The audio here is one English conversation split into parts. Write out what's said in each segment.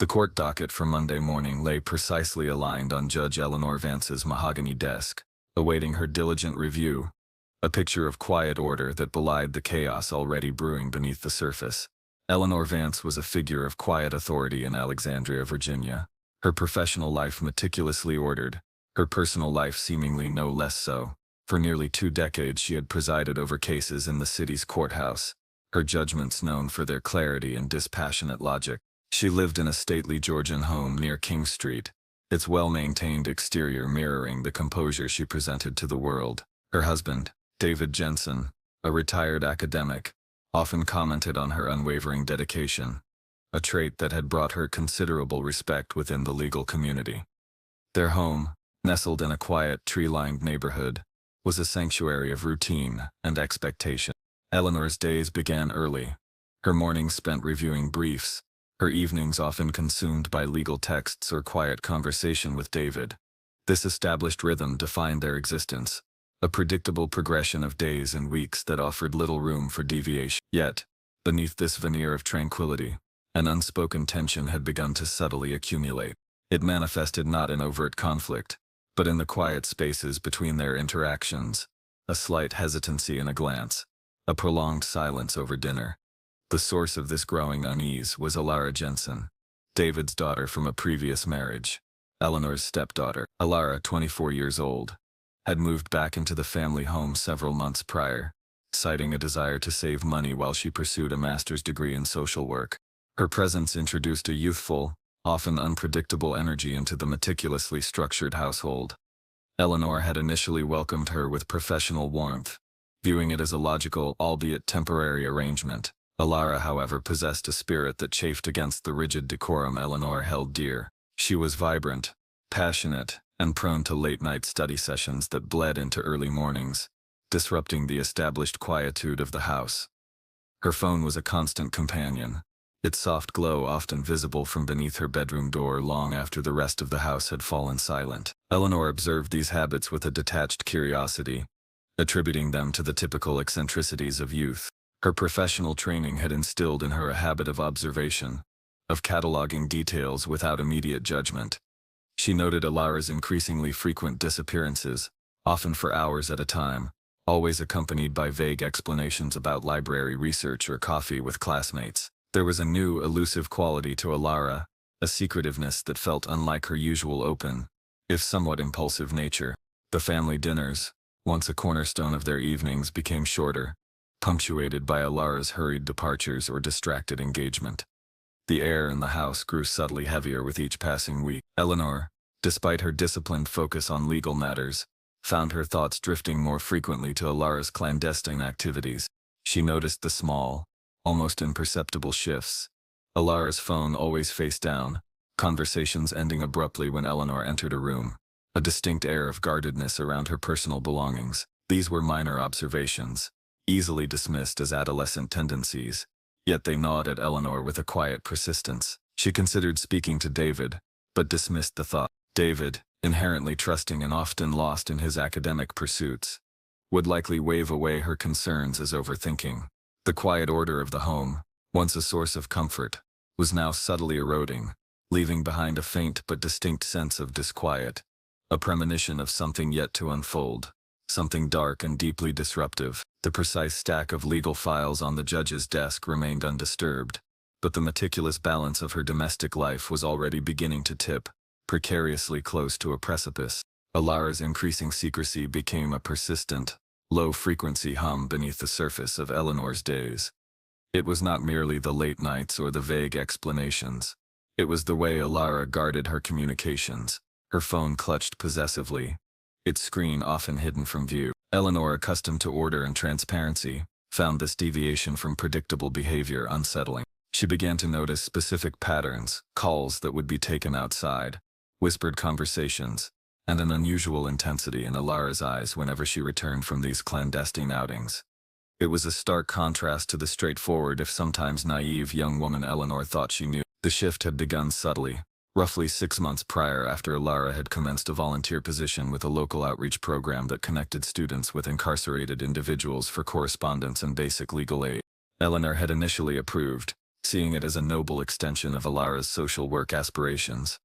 The court docket for Monday morning lay precisely aligned on Judge Eleanor Vance's mahogany desk, awaiting her diligent review, a picture of quiet order that belied the chaos already brewing beneath the surface. Eleanor Vance was a figure of quiet authority in Alexandria, Virginia, her professional life meticulously ordered, her personal life seemingly no less so. For nearly 2 decades she had presided over cases in the city's courthouse, her judgments known for their clarity and dispassionate logic. She lived in a stately Georgian home near King Street, its well-maintained exterior mirroring the composure she presented to the world. Her husband, David Jensen, a retired academic, often commented on her unwavering dedication, a trait that had brought her considerable respect within the legal community. Their home, nestled in a quiet, tree-lined neighborhood, was a sanctuary of routine and expectation. Eleanor's days began early, her mornings spent reviewing briefs, her evenings often consumed by legal texts or quiet conversation with David. This established rhythm defined their existence, a predictable progression of days and weeks that offered little room for deviation. Yet, beneath this veneer of tranquility, an unspoken tension had begun to subtly accumulate. It manifested not in overt conflict, but in the quiet spaces between their interactions, a slight hesitancy in a glance, a prolonged silence over dinner. The source of this growing unease was Alara Jensen, David's daughter from a previous marriage. Eleanor's stepdaughter, Alara, 24 years old, had moved back into the family home several months prior, citing a desire to save money while she pursued a master's degree in social work. Her presence introduced a youthful, often unpredictable energy into the meticulously structured household. Eleanor had initially welcomed her with professional warmth, viewing it as a logical, albeit temporary arrangement. Alara, however, possessed a spirit that chafed against the rigid decorum Eleanor held dear. She was vibrant, passionate, and prone to late-night study sessions that bled into early mornings, disrupting the established quietude of the house. Her phone was a constant companion, its soft glow often visible from beneath her bedroom door long after the rest of the house had fallen silent. Eleanor observed these habits with a detached curiosity, attributing them to the typical eccentricities of youth. Her professional training had instilled in her a habit of observation, of cataloging details without immediate judgment. She noted Alara's increasingly frequent disappearances, often for hours at a time, always accompanied by vague explanations about library research or coffee with classmates. There was a new, elusive quality to Alara, a secretiveness that felt unlike her usual open, if somewhat impulsive nature. The family dinners, once a cornerstone of their evenings, became shorter, punctuated by Alara's hurried departures or distracted engagement. The air in the house grew subtly heavier with each passing week. Eleanor, despite her disciplined focus on legal matters, found her thoughts drifting more frequently to Alara's clandestine activities. She noticed the small, almost imperceptible shifts. Alara's phone always face down, conversations ending abruptly when Eleanor entered a room, a distinct air of guardedness around her personal belongings. These were minor observations, easily dismissed as adolescent tendencies, yet they gnawed at Eleanor with a quiet persistence. She considered speaking to David, but dismissed the thought. David, inherently trusting and often lost in his academic pursuits, would likely wave away her concerns as overthinking. The quiet order of the home, once a source of comfort, was now subtly eroding, leaving behind a faint but distinct sense of disquiet, a premonition of something yet to unfold, something dark and deeply disruptive. The precise stack of legal files on the judge's desk remained undisturbed, but the meticulous balance of her domestic life was already beginning to tip, precariously close to a precipice. Alara's increasing secrecy became a persistent, low-frequency hum beneath the surface of Eleanor's days. It was not merely the late nights or the vague explanations. It was the way Alara guarded her communications, her phone clutched possessively, its screen often hidden from view. Eleanor, accustomed to order and transparency, found this deviation from predictable behavior unsettling. She began to notice specific patterns, calls that would be taken outside, whispered conversations, and an unusual intensity in Alara's eyes whenever she returned from these clandestine outings. It was a stark contrast to the straightforward, if sometimes naive, young woman Eleanor thought she knew. The shift had begun subtly, roughly 6 months prior, after Alara had commenced a volunteer position with a local outreach program that connected students with incarcerated individuals for correspondence and basic legal aid. Eleanor had initially approved, seeing it as a noble extension of Alara's social work aspirations.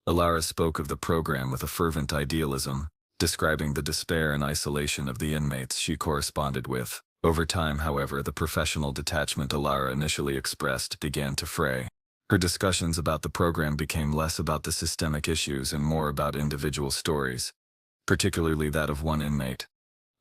Alara spoke of the program with a fervent idealism, describing the despair and isolation of the inmates she corresponded with. Over time, however, the professional detachment Alara initially expressed began to fray. Her discussions about the program became less about the systemic issues and more about individual stories, particularly that of one inmate,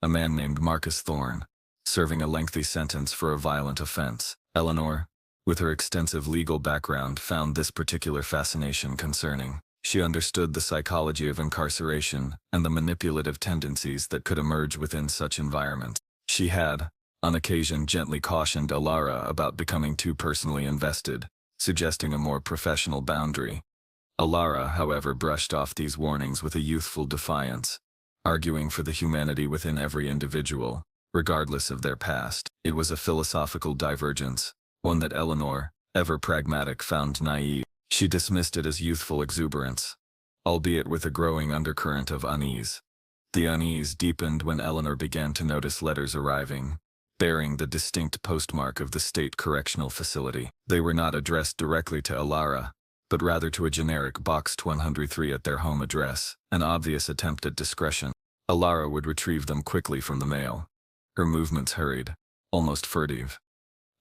a man named Marcus Thorne, serving a lengthy sentence for a violent offense. Eleanor, with her extensive legal background, found this particular fascination concerning. She understood the psychology of incarceration and the manipulative tendencies that could emerge within such environments. She had, on occasion, gently cautioned Alara about becoming too personally invested, suggesting a more professional boundary. Alara, however, brushed off these warnings with a youthful defiance, arguing for the humanity within every individual, regardless of their past. It was a philosophical divergence, one that Eleanor, ever pragmatic, found naive. She dismissed it as youthful exuberance, albeit with a growing undercurrent of unease. The unease deepened when Eleanor began to notice letters arriving, bearing the distinct postmark of the state correctional facility. They were not addressed directly to Alara, but rather to a generic boxed 103 at their home address, an obvious attempt at discretion. Alara would retrieve them quickly from the mail, her movements hurried, almost furtive.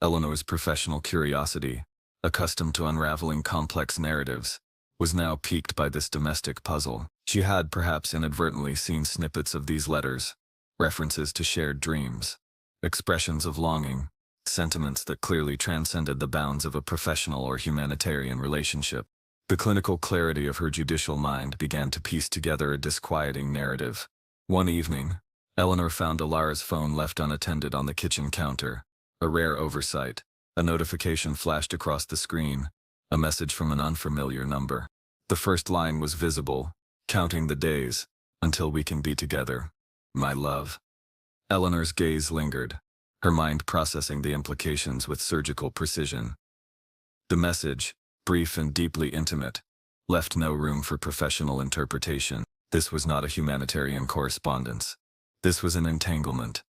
Eleanor's professional curiosity, accustomed to unraveling complex narratives, was now piqued by this domestic puzzle. She had perhaps inadvertently seen snippets of these letters, references to shared dreams, expressions of longing, sentiments that clearly transcended the bounds of a professional or humanitarian relationship. The clinical clarity of her judicial mind began to piece together a disquieting narrative. One evening, Eleanor found Alara's phone left unattended on the kitchen counter, a rare oversight. A notification flashed across the screen, a message from an unfamiliar number. The first line was visible, counting the days, until we can be together, my love. Eleanor's gaze lingered, her mind processing the implications with surgical precision. The message, brief and deeply intimate, left no room for professional interpretation. This was not a humanitarian correspondence. This was an entanglement.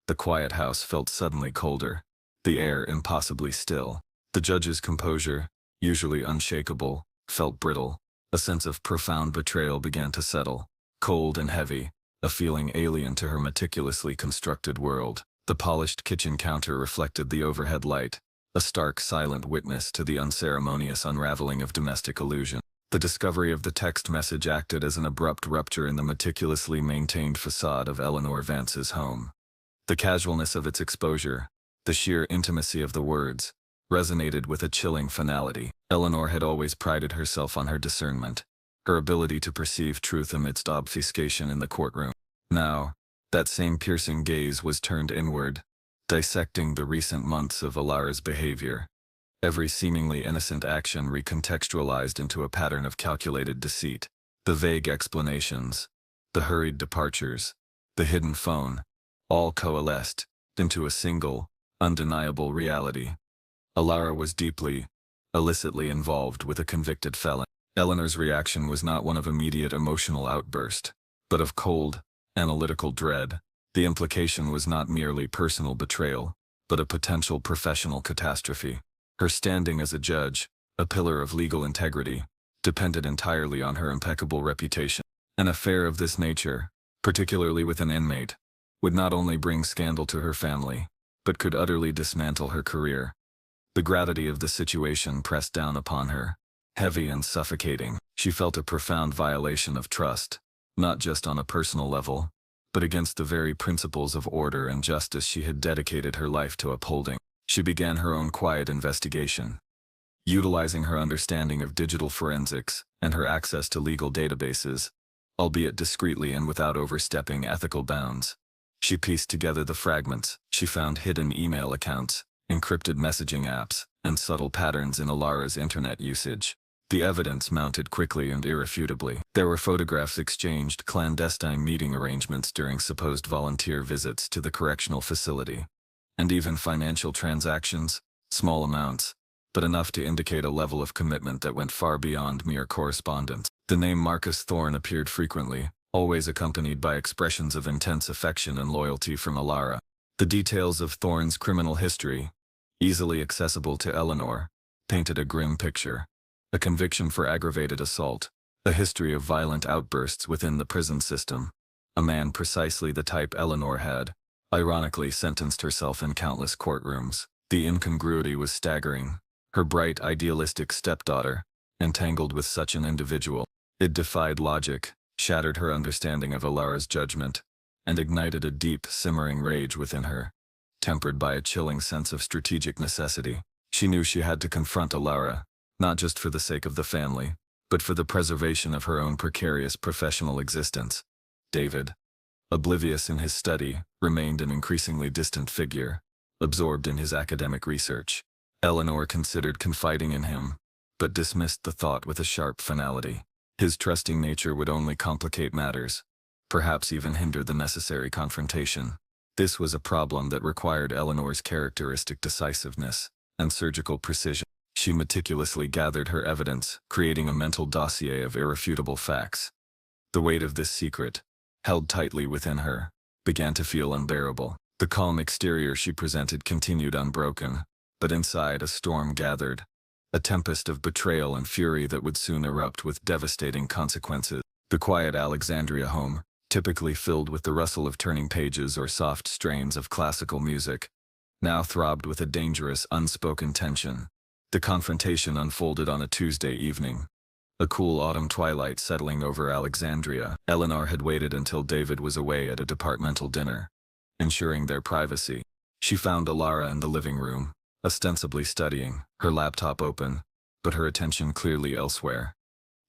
The quiet house felt suddenly colder, the air impossibly still. The judge's composure, usually unshakable, felt brittle. A sense of profound betrayal began to settle, cold and heavy, a feeling alien to her meticulously constructed world. The polished kitchen counter reflected the overhead light, a stark, silent witness to the unceremonious unraveling of domestic illusion. The discovery of the text message acted as an abrupt rupture in the meticulously maintained facade of Eleanor Vance's home. The casualness of its exposure, the sheer intimacy of the words, resonated with a chilling finality. Eleanor had always prided herself on her discernment, her ability to perceive truth amidst obfuscation in the courtroom. Now, that same piercing gaze was turned inward, dissecting the recent months of Alara's behavior. Every seemingly innocent action recontextualized into a pattern of calculated deceit. The vague explanations, the hurried departures, the hidden phone, all coalesced into a single, undeniable reality. Alara was deeply, illicitly involved with a convicted felon. Eleanor's reaction was not one of immediate emotional outburst, but of cold, analytical dread. The implication was not merely personal betrayal, but a potential professional catastrophe. Her standing as a judge, a pillar of legal integrity, depended entirely on her impeccable reputation. An affair of this nature, particularly with an inmate, would not only bring scandal to her family, but could utterly dismantle her career. The gravity of the situation pressed down upon her, heavy and suffocating. She felt a profound violation of trust, not just on a personal level, but against the very principles of order and justice she had dedicated her life to upholding. She began her own quiet investigation. Utilizing her understanding of digital forensics and her access to legal databases, albeit discreetly and without overstepping ethical bounds, she pieced together the fragments. She found hidden email accounts, encrypted messaging apps, and subtle patterns in Alara's internet usage. The evidence mounted quickly and irrefutably. There were photographs exchanged, clandestine meeting arrangements during supposed volunteer visits to the correctional facility, and even financial transactions, small amounts, but enough to indicate a level of commitment that went far beyond mere correspondence. The name Marcus Thorne appeared frequently, always accompanied by expressions of intense affection and loyalty from Alara. The details of Thorne's criminal history, easily accessible to Eleanor, painted a grim picture. A conviction for aggravated assault, a history of violent outbursts within the prison system. A man precisely the type Eleanor had, ironically, sentenced herself in countless courtrooms. The incongruity was staggering. Her bright, idealistic stepdaughter, entangled with such an individual. It defied logic, shattered her understanding of Alara's judgment, and ignited a deep, simmering rage within her, tempered by a chilling sense of strategic necessity. She knew she had to confront Alara, not just for the sake of the family, but for the preservation of her own precarious professional existence. David, oblivious in his study, remained an increasingly distant figure, absorbed in his academic research. Eleanor considered confiding in him, but dismissed the thought with a sharp finality. His trusting nature would only complicate matters, perhaps even hinder the necessary confrontation. This was a problem that required Eleanor's characteristic decisiveness and surgical precision. She meticulously gathered her evidence, creating a mental dossier of irrefutable facts. The weight of this secret, held tightly within her, began to feel unbearable. The calm exterior she presented continued unbroken, but inside a storm gathered, a tempest of betrayal and fury that would soon erupt with devastating consequences. The quiet Alexandria home, typically filled with the rustle of turning pages or soft strains of classical music, now throbbed with a dangerous, unspoken tension. The confrontation unfolded on a Tuesday evening, a cool autumn twilight settling over Alexandria. Eleanor had waited until David was away at a departmental dinner, ensuring their privacy. She found Alara in the living room, ostensibly studying, her laptop open, but her attention clearly elsewhere.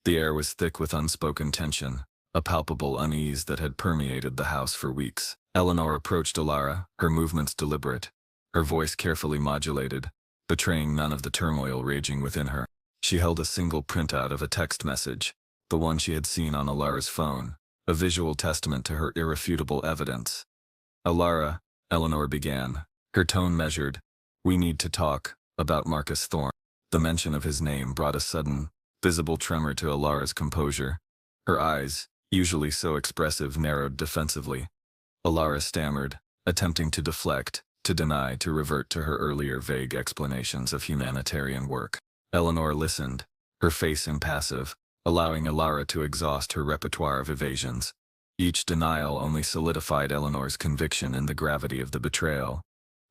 The air was thick with unspoken tension, a palpable unease that had permeated the house for weeks. Eleanor approached Alara, her movements deliberate, her voice carefully modulated, betraying none of the turmoil raging within her. She held a single printout of a text message, the one she had seen on Alara's phone, a visual testament to her irrefutable evidence. "Alara," Eleanor began, her tone measured, "we need to talk about Marcus Thorne." The mention of his name brought a sudden, visible tremor to Alara's composure. Her eyes, usually so expressive, narrowed defensively. Alara stammered, attempting to deflect, to deny, to revert to her earlier vague explanations of humanitarian work. Eleanor listened, her face impassive, allowing Alara to exhaust her repertoire of evasions. Each denial only solidified Eleanor's conviction in the gravity of the betrayal.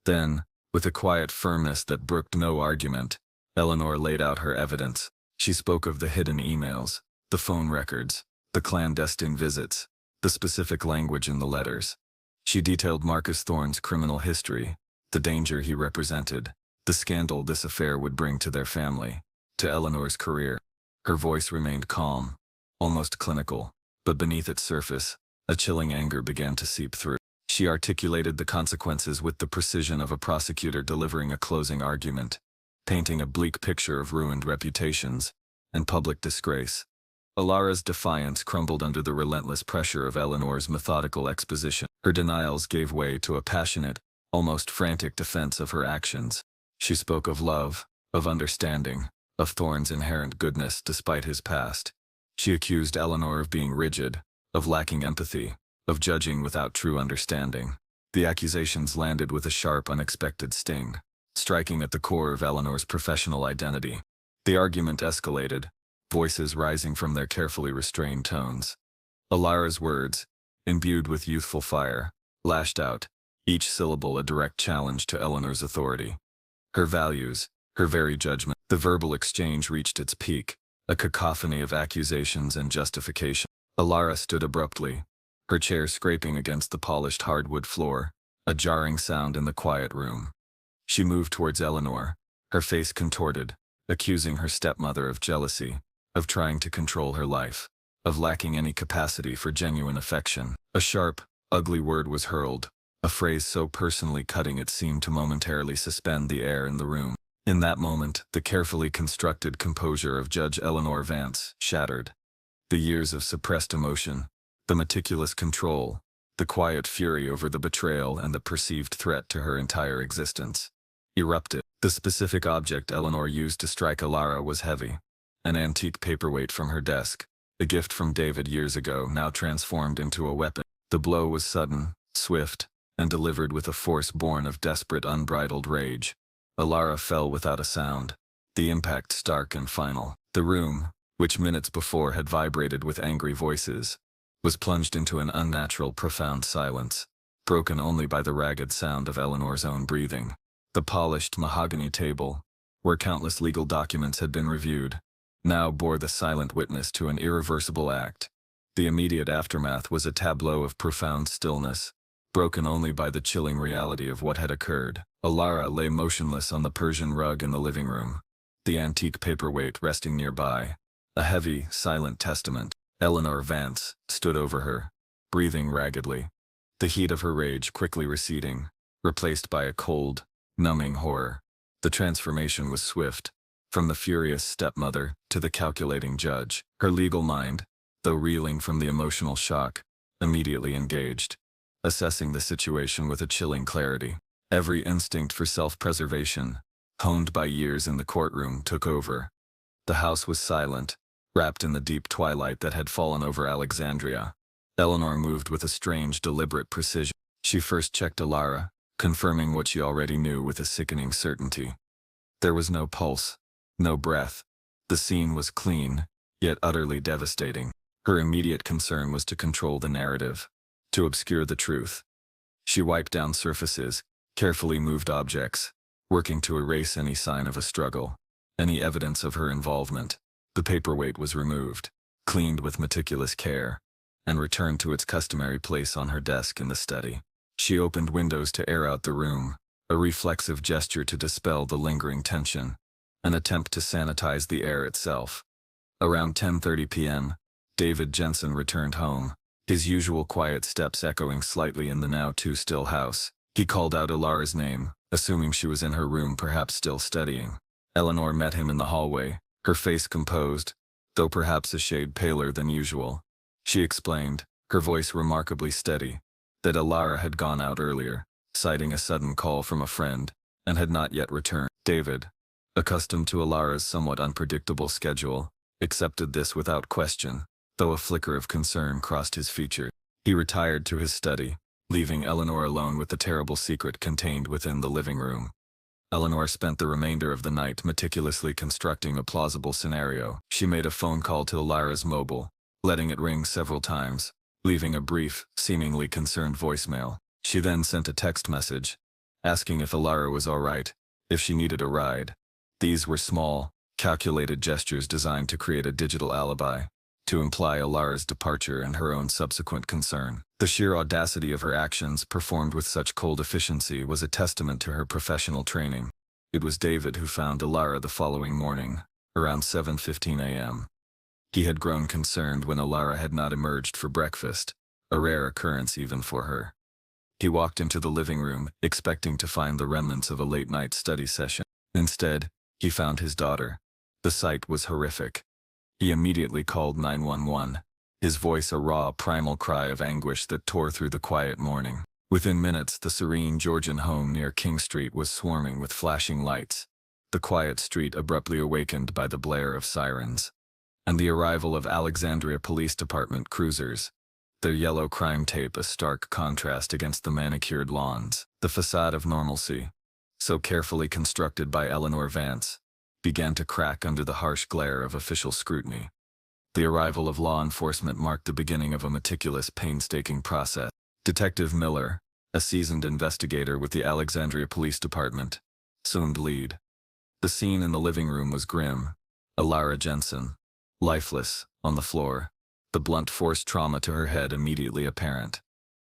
Then, with a quiet firmness that brooked no argument, Eleanor laid out her evidence. She spoke of the hidden emails, the phone records, the clandestine visits, the specific language in the letters. She detailed Marcus Thorne's criminal history, the danger he represented, the scandal this affair would bring to their family, to Eleanor's career. Her voice remained calm, almost clinical, but beneath its surface, a chilling anger began to seep through. She articulated the consequences with the precision of a prosecutor delivering a closing argument, painting a bleak picture of ruined reputations and public disgrace. Alara's defiance crumbled under the relentless pressure of Eleanor's methodical exposition. Her denials gave way to a passionate, almost frantic defense of her actions. She spoke of love, of understanding, of Thorne's inherent goodness despite his past. She accused Eleanor of being rigid, of lacking empathy, of judging without true understanding. The accusations landed with a sharp, unexpected sting, striking at the core of Eleanor's professional identity. The argument escalated, voices rising from their carefully restrained tones. Alara's words, imbued with youthful fire, lashed out, each syllable a direct challenge to Eleanor's authority. Her values, her very judgment. The verbal exchange reached its peak, a cacophony of accusations and justification. Alara stood abruptly, her chair scraping against the polished hardwood floor, a jarring sound in the quiet room. She moved towards Eleanor, her face contorted, accusing her stepmother of jealousy, of trying to control her life, of lacking any capacity for genuine affection. A sharp, ugly word was hurled, a phrase so personally cutting it seemed to momentarily suspend the air in the room. In that moment, the carefully constructed composure of Judge Eleanor Vance shattered. The years of suppressed emotion, the meticulous control, the quiet fury over the betrayal and the perceived threat to her entire existence, erupted. The specific object Eleanor used to strike Alara was heavy, an antique paperweight from her desk, a gift from David years ago now transformed into a weapon. The blow was sudden, swift, and delivered with a force born of desperate, unbridled rage. Alara fell without a sound, the impact stark and final. The room, which minutes before had vibrated with angry voices, was plunged into an unnatural, profound silence, broken only by the ragged sound of Eleanor's own breathing. The polished mahogany table, where countless legal documents had been reviewed, now bore the silent witness to an irreversible act. The immediate aftermath was a tableau of profound stillness, broken only by the chilling reality of what had occurred. Alara lay motionless on the Persian rug in the living room, the antique paperweight resting nearby, a heavy, silent testament. Eleanor Vance stood over her, breathing raggedly, the heat of her rage quickly receding, replaced by a cold, numbing horror. The transformation was swift, from the furious stepmother to the calculating judge. Her legal mind, though reeling from the emotional shock, immediately engaged, assessing the situation with a chilling clarity. Every instinct for self-preservation, honed by years in the courtroom, took over. The house was silent, wrapped in the deep twilight that had fallen over Alexandria. Eleanor moved with a strange, deliberate precision. She first checked Alara, confirming what she already knew with a sickening certainty. There was no pulse, no breath. The scene was clean, yet utterly devastating. Her immediate concern was to control the narrative, to obscure the truth. She wiped down surfaces, carefully moved objects, working to erase any sign of a struggle, any evidence of her involvement. The paperweight was removed, cleaned with meticulous care, and returned to its customary place on her desk in the study. She opened windows to air out the room, a reflexive gesture to dispel the lingering tension, an attempt to sanitize the air itself. Around 10:30 p.m., David Jensen returned home, his usual quiet steps echoing slightly in the now too still house. He called out Alara's name, assuming she was in her room, perhaps still studying. Eleanor met him in the hallway, her face composed, though perhaps a shade paler than usual. She explained, her voice remarkably steady, that Alara had gone out earlier, citing a sudden call from a friend, and had not yet returned. David, accustomed to Alara's somewhat unpredictable schedule, accepted this without question, though a flicker of concern crossed his features. He retired to his study, leaving Eleanor alone with the terrible secret contained within the living room. Eleanor spent the remainder of the night meticulously constructing a plausible scenario. She made a phone call to Alara's mobile, letting it ring several times, leaving a brief, seemingly concerned voicemail. She then sent a text message, asking if Alara was all right, if she needed a ride. These were small, calculated gestures designed to create a digital alibi, to imply Alara's departure and her own subsequent concern. The sheer audacity of her actions, performed with such cold efficiency, was a testament to her professional training. It was David who found Alara the following morning, around 7:15 a.m. He had grown concerned when Alara had not emerged for breakfast, a rare occurrence even for her. He walked into the living room, expecting to find the remnants of a late-night study session. Instead, he found his daughter. The sight was horrific. He immediately called 911, his voice a raw, primal cry of anguish that tore through the quiet morning. Within minutes, the serene Georgian home near King Street was swarming with flashing lights, the quiet street abruptly awakened by the blare of sirens, and the arrival of Alexandria Police Department cruisers, their yellow crime tape a stark contrast against the manicured lawns. The facade of normalcy, so carefully constructed by Eleanor Vance, began to crack under the harsh glare of official scrutiny. The arrival of law enforcement marked the beginning of a meticulous, painstaking process. Detective Miller, a seasoned investigator with the Alexandria Police Department, assumed lead. The scene in the living room was grim. Alara Jensen, lifeless, on the floor, the blunt force trauma to her head immediately apparent.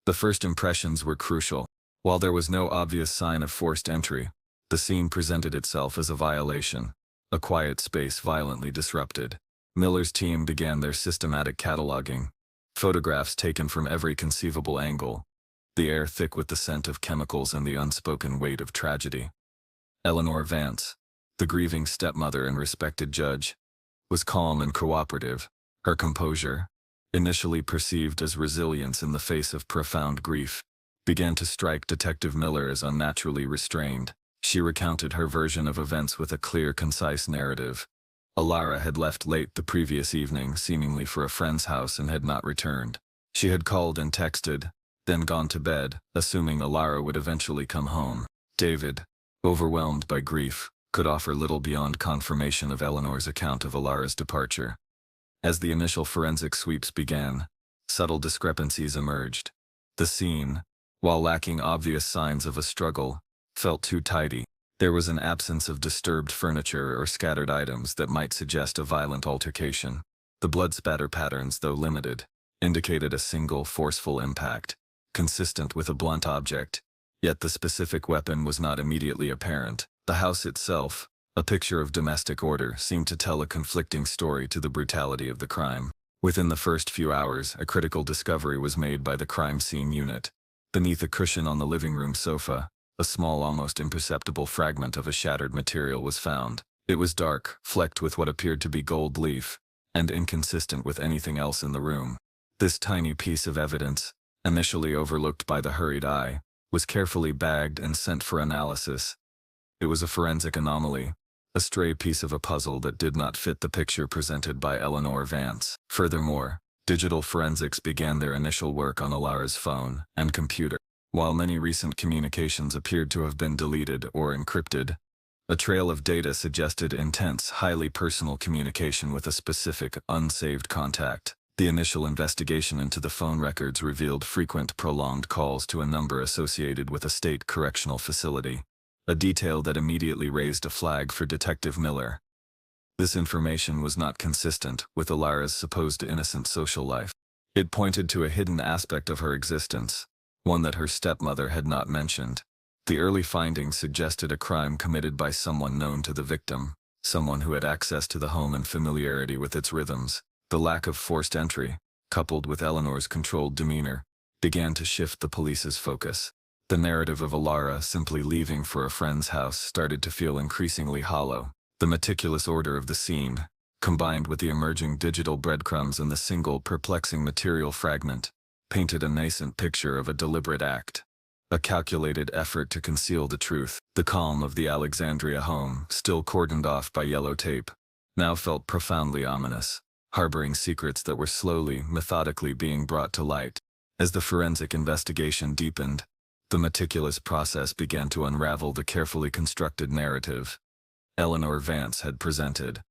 The first impressions were crucial. While there was no obvious sign of forced entry, the scene presented itself as a violation, a quiet space violently disrupted. Miller's team began their systematic cataloging, photographs taken from every conceivable angle, the air thick with the scent of chemicals and the unspoken weight of tragedy. Eleanor Vance, the grieving stepmother and respected judge, was calm and cooperative. Her composure, initially perceived as resilience in the face of profound grief, began to strike Detective Miller as unnaturally restrained. She recounted her version of events with a clear, concise narrative. Alara had left late the previous evening, seemingly for a friend's house, and had not returned. She had called and texted, then gone to bed, assuming Alara would eventually come home. David, overwhelmed by grief, could offer little beyond confirmation of Eleanor's account of Alara's departure. As the initial forensic sweeps began, subtle discrepancies emerged. The scene, while lacking obvious signs of a struggle, felt too tidy. There was an absence of disturbed furniture or scattered items that might suggest a violent altercation. The blood spatter patterns, though limited, indicated a single forceful impact, consistent with a blunt object, yet the specific weapon was not immediately apparent. The house itself, a picture of domestic order, seemed to tell a conflicting story to the brutality of the crime. Within the first few hours, a critical discovery was made by the crime scene unit. Beneath a cushion on the living room sofa, a small, almost imperceptible fragment of a shattered material was found. It was dark, flecked with what appeared to be gold leaf, and inconsistent with anything else in the room. This tiny piece of evidence, initially overlooked by the hurried eye, was carefully bagged and sent for analysis. It was a forensic anomaly, a stray piece of a puzzle that did not fit the picture presented by Eleanor Vance. Furthermore, digital forensics began their initial work on Alara's phone and computer. While many recent communications appeared to have been deleted or encrypted, a trail of data suggested intense, highly personal communication with a specific, unsaved contact. The initial investigation into the phone records revealed frequent, prolonged calls to a number associated with a state correctional facility, a detail that immediately raised a flag for Detective Miller. This information was not consistent with Alara's supposed innocent social life. It pointed to a hidden aspect of her existence, one that her stepmother had not mentioned. The early findings suggested a crime committed by someone known to the victim, someone who had access to the home and familiarity with its rhythms. The lack of forced entry, coupled with Eleanor's controlled demeanor, began to shift the police's focus. The narrative of Alara simply leaving for a friend's house started to feel increasingly hollow. The meticulous order of the scene, combined with the emerging digital breadcrumbs and the single perplexing material fragment, painted a nascent picture of a deliberate act, a calculated effort to conceal the truth. The calm of the Alexandria home, still cordoned off by yellow tape, now felt profoundly ominous, harboring secrets that were slowly, methodically being brought to light. As the forensic investigation deepened, the meticulous process began to unravel the carefully constructed narrative Eleanor Vance had presented.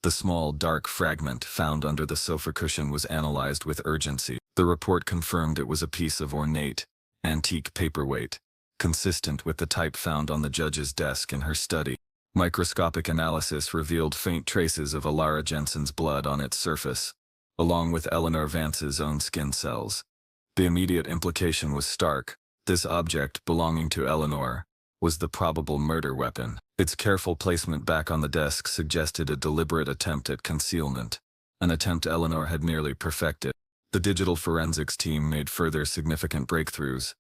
The small, dark fragment found under the sofa cushion was analyzed with urgency. The report confirmed it was a piece of ornate, antique paperweight, consistent with the type found on the judge's desk in her study. Microscopic analysis revealed faint traces of Alara Jensen's blood on its surface, along with Eleanor Vance's own skin cells. The immediate implication was stark. This object, belonging to Eleanor, was the probable murder weapon. Its careful placement back on the desk suggested a deliberate attempt at concealment, an attempt Eleanor had nearly perfected. The digital forensics team made further significant breakthroughs.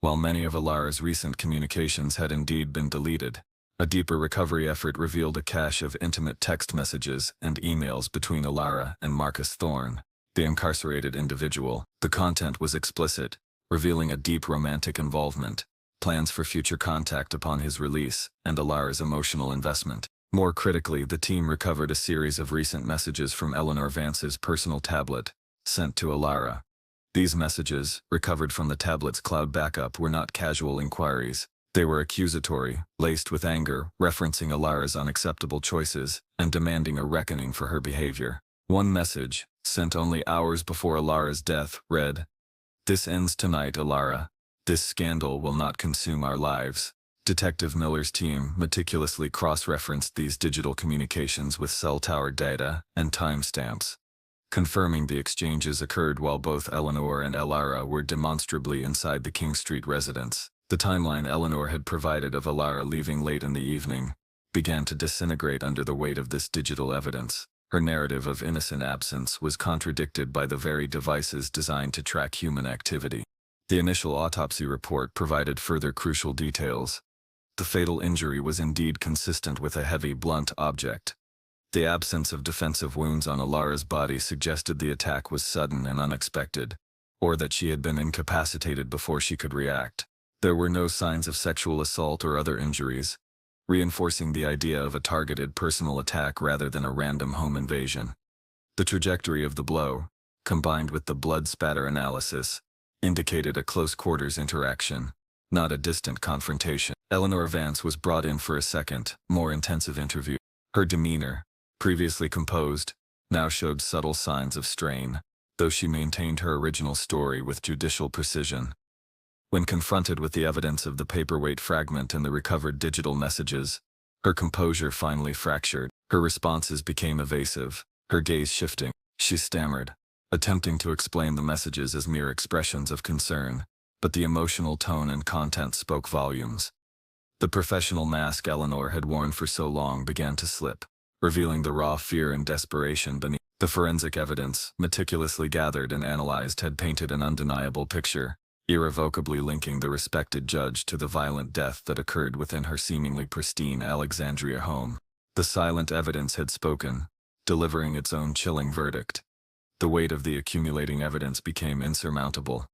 While many of Alara's recent communications had indeed been deleted, a deeper recovery effort revealed a cache of intimate text messages and emails between Alara and Marcus Thorne, the incarcerated individual. The content was explicit, revealing a deep romantic involvement, plans for future contact upon his release, and Alara's emotional investment. More critically, the team recovered a series of recent messages from Eleanor Vance's personal tablet, sent to Alara. These messages, recovered from the tablet's cloud backup, were not casual inquiries. They were accusatory, laced with anger, referencing Alara's unacceptable choices, and demanding a reckoning for her behavior. One message, sent only hours before Alara's death, read, "This ends tonight, Alara. This scandal will not consume our lives." Detective Miller's team meticulously cross-referenced these digital communications with cell tower data and timestamps, confirming the exchanges occurred while both Eleanor and Alara were demonstrably inside the King Street residence. The timeline Eleanor had provided of Alara leaving late in the evening began to disintegrate under the weight of this digital evidence. Her narrative of innocent absence was contradicted by the very devices designed to track human activity. The initial autopsy report provided further crucial details. The fatal injury was indeed consistent with a heavy, blunt object. The absence of defensive wounds on Alara's body suggested the attack was sudden and unexpected, or that she had been incapacitated before she could react. There were no signs of sexual assault or other injuries, reinforcing the idea of a targeted personal attack rather than a random home invasion. The trajectory of the blow, combined with the blood spatter analysis, indicated a close-quarters interaction, not a distant confrontation. Eleanor Vance was brought in for a second, more intensive interview. Her demeanor, previously composed, now showed subtle signs of strain, though she maintained her original story with judicial precision. When confronted with the evidence of the paperweight fragment and the recovered digital messages, her composure finally fractured. Her responses became evasive, her gaze shifting. She stammered, attempting to explain the messages as mere expressions of concern, but the emotional tone and content spoke volumes. The professional mask Eleanor had worn for so long began to slip, revealing the raw fear and desperation beneath. The forensic evidence, meticulously gathered and analyzed, had painted an undeniable picture, irrevocably linking the respected judge to the violent death that occurred within her seemingly pristine Alexandria home. The silent evidence had spoken, delivering its own chilling verdict. The weight of the accumulating evidence became insurmountable.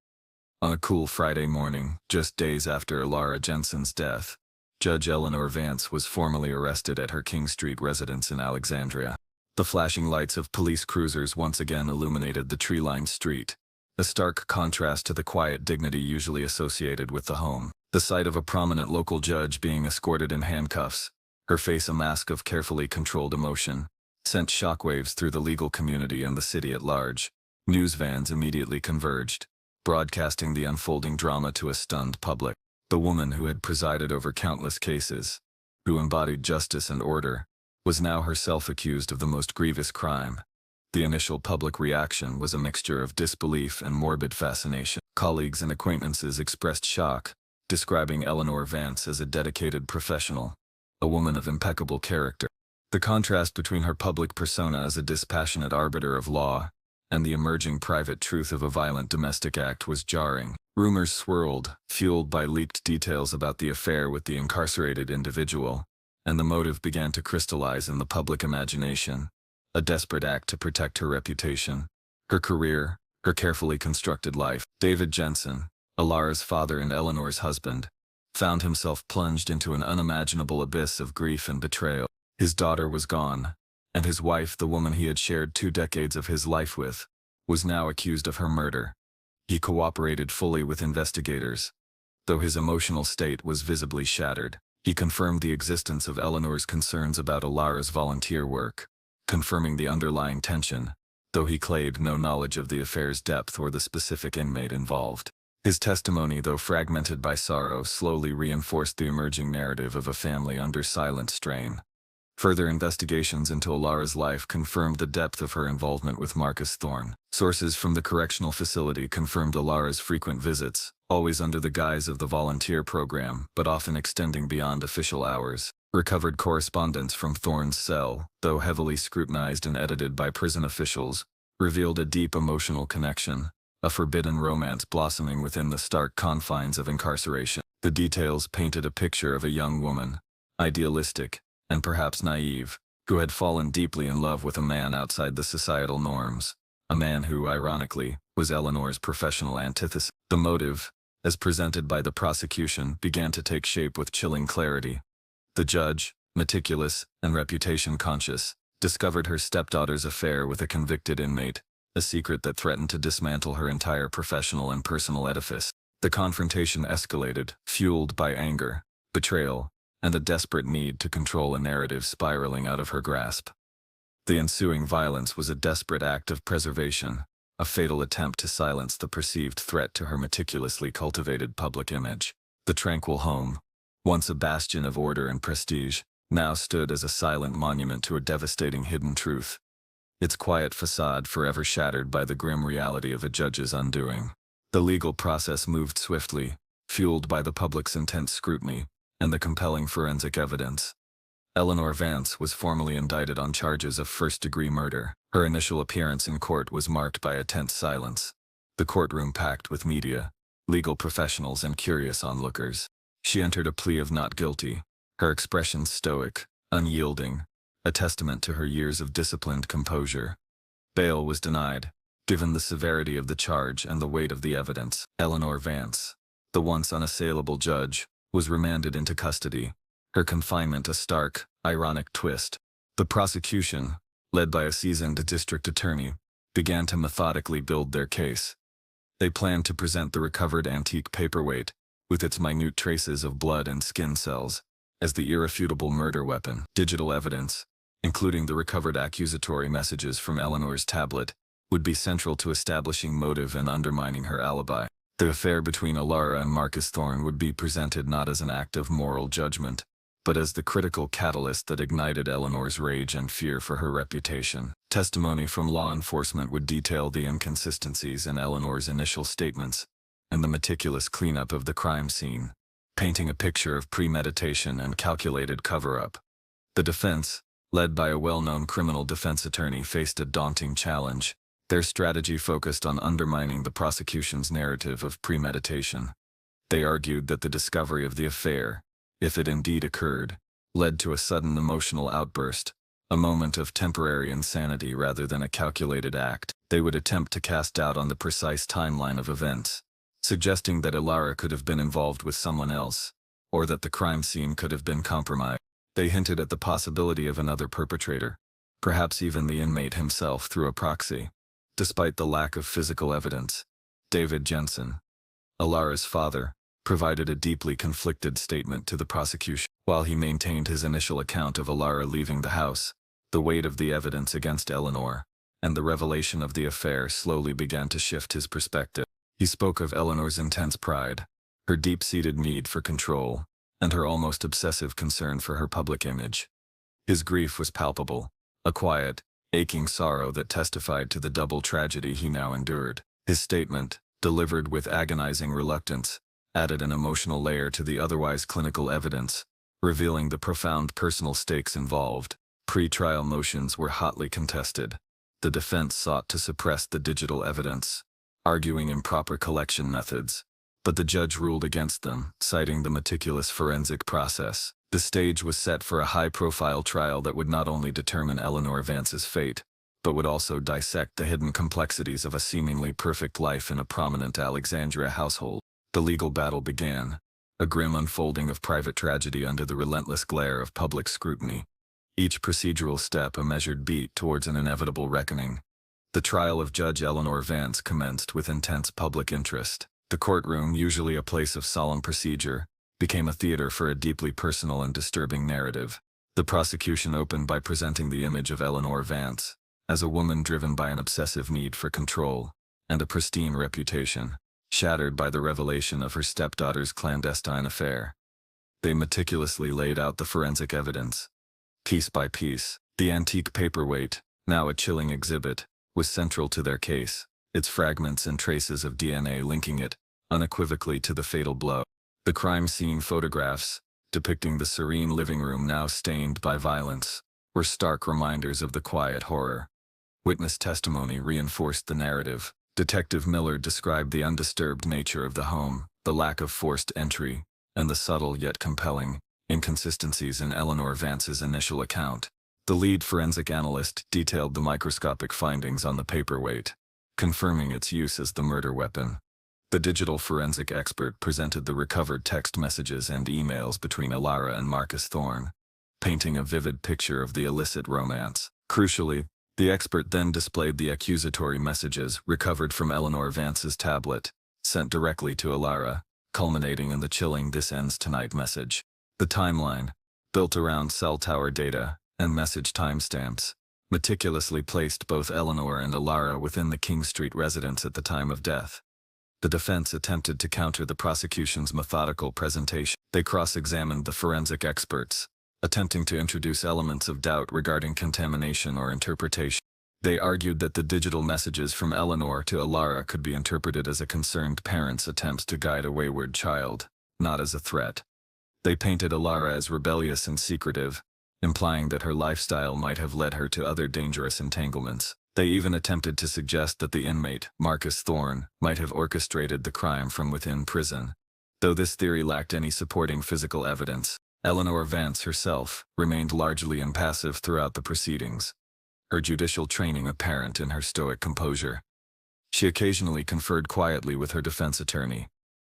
On a cool Friday morning, just days after Laura Jensen's death, Judge Eleanor Vance was formally arrested at her King Street residence in Alexandria. The flashing lights of police cruisers once again illuminated the tree-lined street, a stark contrast to the quiet dignity usually associated with the home. The sight of a prominent local judge being escorted in handcuffs, her face a mask of carefully controlled emotion, sent shockwaves through the legal community and the city at large. News vans immediately converged, broadcasting the unfolding drama to a stunned public. The woman who had presided over countless cases, who embodied justice and order, was now herself accused of the most grievous crime. The initial public reaction was a mixture of disbelief and morbid fascination. Colleagues and acquaintances expressed shock, describing Eleanor Vance as a dedicated professional, a woman of impeccable character. The contrast between her public persona as a dispassionate arbiter of law and the emerging private truth of a violent domestic act was jarring. Rumors swirled, fueled by leaked details about the affair with the incarcerated individual, and the motive began to crystallize in the public imagination. A desperate act to protect her reputation, her career, her carefully constructed life. David Jensen, Alara's father and Eleanor's husband, found himself plunged into an unimaginable abyss of grief and betrayal. His daughter was gone, and his wife, the woman he had shared 2 decades of his life with, was now accused of her murder. He cooperated fully with investigators, though his emotional state was visibly shattered. He confirmed the existence of Eleanor's concerns about Alara's volunteer work, confirming the underlying tension, though he claimed no knowledge of the affair's depth or the specific inmate involved. His testimony, though fragmented by sorrow, slowly reinforced the emerging narrative of a family under silent strain. Further investigations into Alara's life confirmed the depth of her involvement with Marcus Thorne. Sources from the correctional facility confirmed Alara's frequent visits, always under the guise of the volunteer program, but often extending beyond official hours. Recovered correspondence from Thorne's cell, though heavily scrutinized and edited by prison officials, revealed a deep emotional connection, a forbidden romance blossoming within the stark confines of incarceration. The details painted a picture of a young woman, idealistic, and perhaps naive, who had fallen deeply in love with a man outside the societal norms, a man who, ironically, was Eleanor's professional antithesis. The motive, as presented by the prosecution, began to take shape with chilling clarity. The judge, meticulous and reputation-conscious, discovered her stepdaughter's affair with a convicted inmate, a secret that threatened to dismantle her entire professional and personal edifice. The confrontation escalated, fueled by anger, betrayal, and a desperate need to control a narrative spiraling out of her grasp. The ensuing violence was a desperate act of preservation, a fatal attempt to silence the perceived threat to her meticulously cultivated public image. The tranquil home, once a bastion of order and prestige, now stood as a silent monument to a devastating hidden truth, its quiet facade forever shattered by the grim reality of a judge's undoing. The legal process moved swiftly, fueled by the public's intense scrutiny and the compelling forensic evidence. Eleanor Vance was formally indicted on charges of first-degree murder. Her initial appearance in court was marked by a tense silence, the courtroom packed with media, legal professionals, and curious onlookers. She entered a plea of not guilty, her expression stoic, unyielding, a testament to her years of disciplined composure. Bail was denied, given the severity of the charge and the weight of the evidence. Eleanor Vance, the once unassailable judge, was remanded into custody, her confinement a stark, ironic twist. The prosecution, led by a seasoned district attorney, began to methodically build their case. They planned to present the recovered antique paperweight, with its minute traces of blood and skin cells, as the irrefutable murder weapon. Digital evidence, including the recovered accusatory messages from Eleanor's tablet, would be central to establishing motive and undermining her alibi. The affair between Alara and Marcus Thorne would be presented not as an act of moral judgment, but as the critical catalyst that ignited Eleanor's rage and fear for her reputation. Testimony from law enforcement would detail the inconsistencies in Eleanor's initial statements and the meticulous cleanup of the crime scene, painting a picture of premeditation and calculated cover-up. The defense, led by a well-known criminal defense attorney, faced a daunting challenge. Their strategy focused on undermining the prosecution's narrative of premeditation. They argued that the discovery of the affair, if it indeed occurred, led to a sudden emotional outburst, a moment of temporary insanity rather than a calculated act. They would attempt to cast doubt on the precise timeline of events, suggesting that Alara could have been involved with someone else, or that the crime scene could have been compromised. They hinted at the possibility of another perpetrator, perhaps even the inmate himself through a proxy. Despite the lack of physical evidence, David Jensen, Alara's father, provided a deeply conflicted statement to the prosecution. While he maintained his initial account of Alara leaving the house, the weight of the evidence against Eleanor and the revelation of the affair slowly began to shift his perspective. He spoke of Eleanor's intense pride, her deep-seated need for control, and her almost obsessive concern for her public image. His grief was palpable, a quiet, aching sorrow that testified to the double tragedy he now endured. His statement, delivered with agonizing reluctance, added an emotional layer to the otherwise clinical evidence, revealing the profound personal stakes involved. Pre-trial motions were hotly contested. The defense sought to suppress the digital evidence, arguing improper collection methods, but the judge ruled against them, citing the meticulous forensic process. The stage was set for a high-profile trial that would not only determine Eleanor Vance's fate, but would also dissect the hidden complexities of a seemingly perfect life in a prominent Alexandria household. The legal battle began, a grim unfolding of private tragedy under the relentless glare of public scrutiny. Each procedural step a measured beat towards an inevitable reckoning. The trial of Judge Eleanor Vance commenced with intense public interest. The courtroom, usually a place of solemn procedure, became a theater for a deeply personal and disturbing narrative. The prosecution opened by presenting the image of Eleanor Vance as a woman driven by an obsessive need for control and a pristine reputation, shattered by the revelation of her stepdaughter's clandestine affair. They meticulously laid out the forensic evidence. Piece by piece, the antique paperweight, now a chilling exhibit, was central to their case, its fragments and traces of DNA linking it unequivocally to the fatal blow. The crime scene photographs, depicting the serene living room now stained by violence, were stark reminders of the quiet horror. Witness testimony reinforced the narrative. Detective Miller described the undisturbed nature of the home, the lack of forced entry, and the subtle yet compelling inconsistencies in Eleanor Vance's initial account. The lead forensic analyst detailed the microscopic findings on the paperweight, confirming its use as the murder weapon. The digital forensic expert presented the recovered text messages and emails between Alara and Marcus Thorne, painting a vivid picture of the illicit romance. Crucially, the expert then displayed the accusatory messages recovered from Eleanor Vance's tablet, sent directly to Alara, culminating in the chilling "This ends tonight" message. The timeline, built around cell tower data and message timestamps, meticulously placed both Eleanor and Alara within the King Street residence at the time of death. The defense attempted to counter the prosecution's methodical presentation. They cross-examined the forensic experts, attempting to introduce elements of doubt regarding contamination or interpretation. They argued that the digital messages from Eleanor to Alara could be interpreted as a concerned parent's attempts to guide a wayward child, not as a threat. They painted Alara as rebellious and secretive, implying that her lifestyle might have led her to other dangerous entanglements. They even attempted to suggest that the inmate, Marcus Thorne, might have orchestrated the crime from within prison. Though this theory lacked any supporting physical evidence, Eleanor Vance herself remained largely impassive throughout the proceedings, her judicial training apparent in her stoic composure. She occasionally conferred quietly with her defense attorney,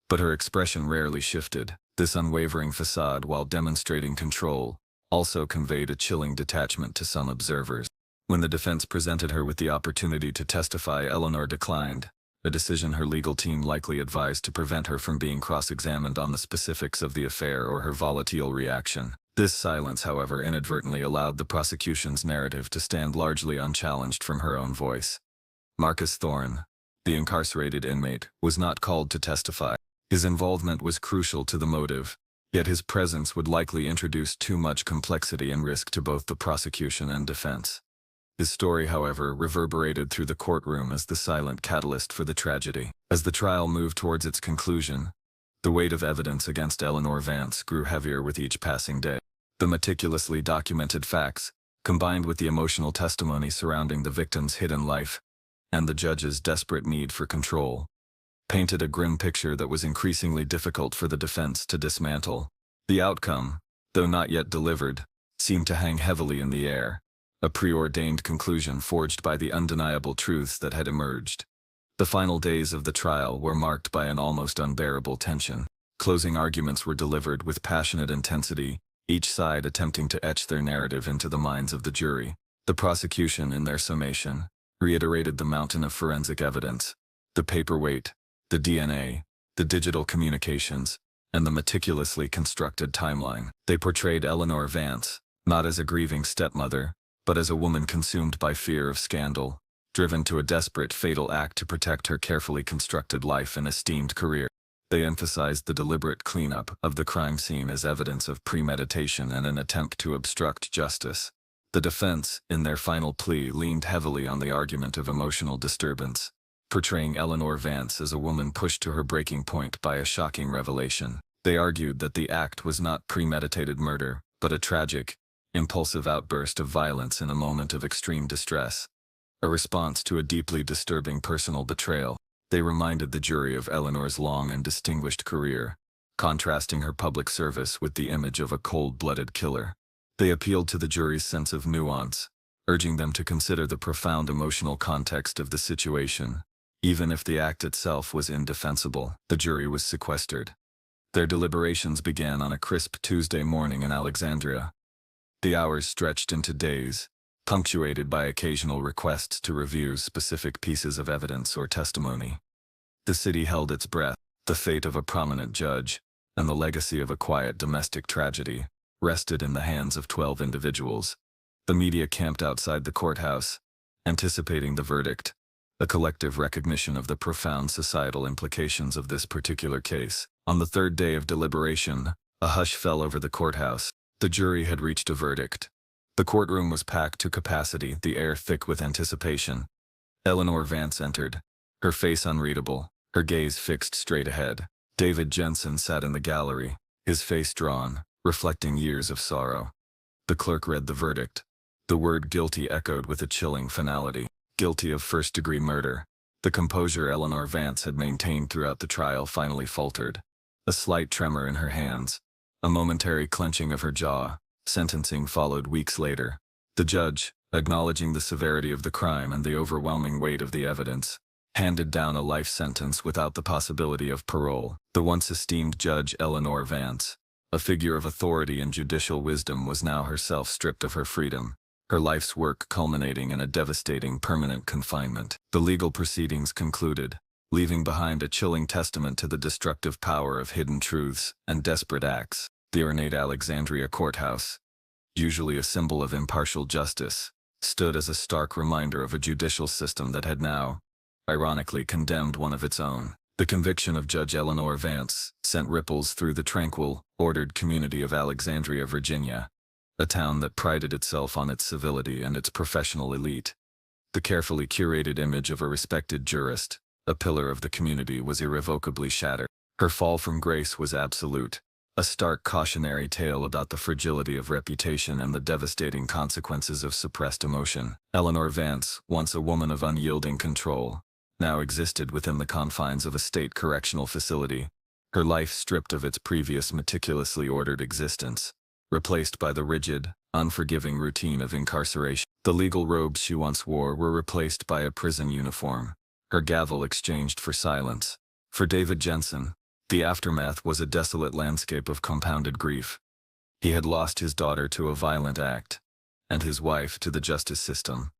but her expression rarely shifted. This unwavering facade, while demonstrating control, also conveyed a chilling detachment to some observers. When the defense presented her with the opportunity to testify, Eleanor declined, a decision her legal team likely advised to prevent her from being cross-examined on the specifics of the affair or her volatile reaction. This silence, however, inadvertently allowed the prosecution's narrative to stand largely unchallenged from her own voice. Marcus Thorne, the incarcerated inmate, was not called to testify. His involvement was crucial to the motive, yet his presence would likely introduce too much complexity and risk to both the prosecution and defense. His story, however, reverberated through the courtroom as the silent catalyst for the tragedy. As the trial moved towards its conclusion, the weight of evidence against Eleanor Vance grew heavier with each passing day. The meticulously documented facts, combined with the emotional testimony surrounding the victim's hidden life, and the judge's desperate need for control, painted a grim picture that was increasingly difficult for the defense to dismantle. The outcome, though not yet delivered, seemed to hang heavily in the air, a preordained conclusion forged by the undeniable truths that had emerged. The final days of the trial were marked by an almost unbearable tension. Closing arguments were delivered with passionate intensity, each side attempting to etch their narrative into the minds of the jury. The prosecution, in their summation, reiterated the mountain of forensic evidence, the paperweight, the DNA, the digital communications, and the meticulously constructed timeline. They portrayed Eleanor Vance, not as a grieving stepmother, but as a woman consumed by fear of scandal, driven to a desperate, fatal act to protect her carefully constructed life and esteemed career. They emphasized the deliberate cleanup of the crime scene as evidence of premeditation and an attempt to obstruct justice. The defense, in their final plea, leaned heavily on the argument of emotional disturbance, portraying Eleanor Vance as a woman pushed to her breaking point by a shocking revelation. They argued that the act was not premeditated murder, but a tragic, impulsive outburst of violence in a moment of extreme distress, a response to a deeply disturbing personal betrayal. They reminded the jury of Eleanor's long and distinguished career, contrasting her public service with the image of a cold-blooded killer. They appealed to the jury's sense of nuance, urging them to consider the profound emotional context of the situation. Even if the act itself was indefensible, the jury was sequestered. Their deliberations began on a crisp Tuesday morning in Alexandria. The hours stretched into days, punctuated by occasional requests to review specific pieces of evidence or testimony. The city held its breath. The fate of a prominent judge, and the legacy of a quiet domestic tragedy, rested in the hands of 12 individuals. The media camped outside the courthouse, anticipating the verdict, a collective recognition of the profound societal implications of this particular case. On the third day of deliberation, a hush fell over the courthouse. The jury had reached a verdict. The courtroom was packed to capacity, the air thick with anticipation. Eleanor Vance entered, her face unreadable, her gaze fixed straight ahead. David Jensen sat in the gallery, his face drawn, reflecting years of sorrow. The clerk read the verdict. The word guilty echoed with a chilling finality. Guilty of first-degree murder. The composure Eleanor Vance had maintained throughout the trial finally faltered. A slight tremor in her hands, a momentary clenching of her jaw. Sentencing followed weeks later. The judge, acknowledging the severity of the crime and the overwhelming weight of the evidence, handed down a life sentence without the possibility of parole. The once esteemed Judge Eleanor Vance, a figure of authority and judicial wisdom, was now herself stripped of her freedom, her life's work culminating in a devastating permanent confinement. The legal proceedings concluded, leaving behind a chilling testament to the destructive power of hidden truths and desperate acts. The ornate Alexandria courthouse, usually a symbol of impartial justice, stood as a stark reminder of a judicial system that had now, ironically, condemned one of its own. The conviction of Judge Eleanor Vance sent ripples through the tranquil, ordered community of Alexandria, Virginia, a town that prided itself on its civility and its professional elite. The carefully curated image of a respected jurist, a pillar of the community, was irrevocably shattered. Her fall from grace was absolute, a stark cautionary tale about the fragility of reputation and the devastating consequences of suppressed emotion. Eleanor Vance, once a woman of unyielding control, now existed within the confines of a state correctional facility, her life stripped of its previous meticulously ordered existence, replaced by the rigid, unforgiving routine of incarceration. The legal robes she once wore were replaced by a prison uniform, her gavel exchanged for silence. For David Jensen, the aftermath was a desolate landscape of compounded grief. He had lost his daughter to a violent act, and his wife to the justice system.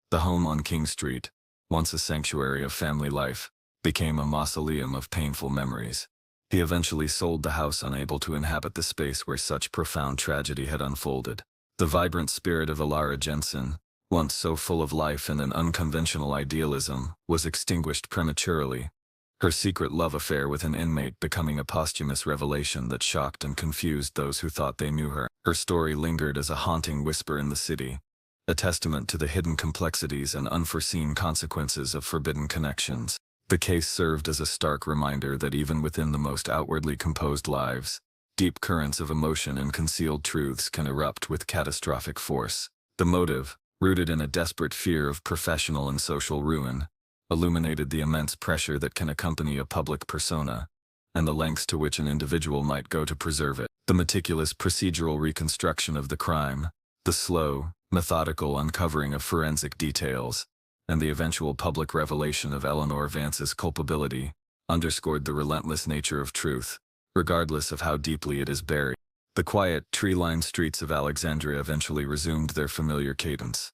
The home on King Street, once a sanctuary of family life, became a mausoleum of painful memories. He eventually sold the house, unable to inhabit the space where such profound tragedy had unfolded. The vibrant spirit of Alara Jensen, once so full of life and an unconventional idealism, was extinguished prematurely, her secret love affair with an inmate becoming a posthumous revelation that shocked and confused those who thought they knew her. Her story lingered as a haunting whisper in the city, a testament to the hidden complexities and unforeseen consequences of forbidden connections. The case served as a stark reminder that even within the most outwardly composed lives, deep currents of emotion and concealed truths can erupt with catastrophic force. The motive, rooted in a desperate fear of professional and social ruin, illuminated the immense pressure that can accompany a public persona, and the lengths to which an individual might go to preserve it. The meticulous procedural reconstruction of the crime, the slow, methodical uncovering of forensic details, and the eventual public revelation of Eleanor Vance's culpability underscored the relentless nature of truth, regardless of how deeply it is buried. The quiet, tree-lined streets of Alexandria eventually resumed their familiar cadence.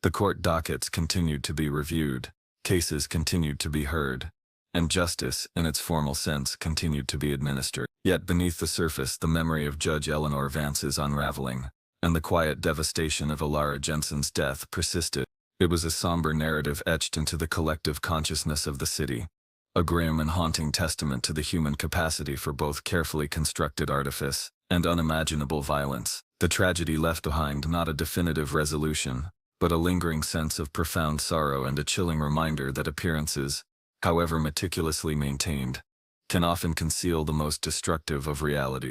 The court dockets continued to be reviewed, cases continued to be heard, and justice, in its formal sense, continued to be administered. Yet beneath the surface, the memory of Judge Eleanor Vance's unraveling, and the quiet devastation of Alara Jensen's death persisted. It was a somber narrative etched into the collective consciousness of the city, a grim and haunting testament to the human capacity for both carefully constructed artifice and unimaginable violence. The tragedy left behind not a definitive resolution, but a lingering sense of profound sorrow and a chilling reminder that appearances, however meticulously maintained, can often conceal the most destructive of reality.